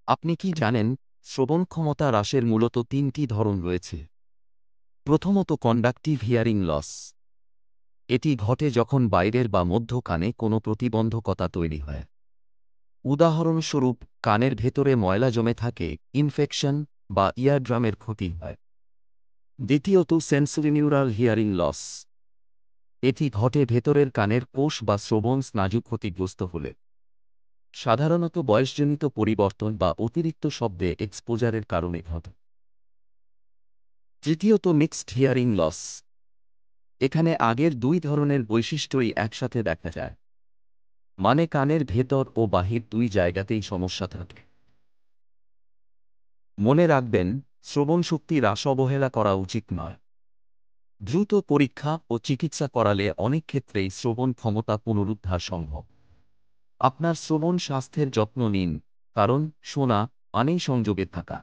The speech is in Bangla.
আপনি কি জানেন, শ্রবণ ক্ষমতা হ্রাসের মূলত তিনটি ধরন রয়েছে। প্রথমত কন্ডাক্টিভ হিয়ারিং লস। এটি ঘটে যখন বাইরের বা মধ্য কানে কোনো প্রতিবন্ধকতা তৈরি হয়। উদাহরণস্বরূপ কানের ভেতরে ময়লা জমে থাকে, ইনফেকশন বা ইয়ারড্রামের ক্ষতি হয়। দ্বিতীয়ত সেন্সরিনিউরাল হিয়ারিং লস। এটি ঘটে ভেতরের কানের কোষ বা শ্রবণ স্নায়ু ক্ষতিগ্রস্ত হলে, সাধারণত বয়সজনিত পরিবর্তন বা অতিরিক্ত শব্দে এক্সপোজারের কারণে ঘটে। তৃতীয়ত মিক্সড হিয়ারিং লস। এখানে আগের দুই ধরনের বৈশিষ্ট্যই একসাথে দেখা যায়, মানে কানের ভেতর ও বাহির দুই জায়গাতেই সমস্যা থাকে। মনে রাখবেন, শ্রবণ শক্তি হ্রাস অবহেলা করা উচিত নয়। দ্রুত পরীক্ষা ও চিকিৎসা করালে অনেক ক্ষেত্রেই শ্রবণ ক্ষমতা পুনরুদ্ধার সম্ভব। আপনার শ্রবণ স্বাস্থ্যের যত্ন নিন, কারণ শোনা মানেই সংযোগে থাকা।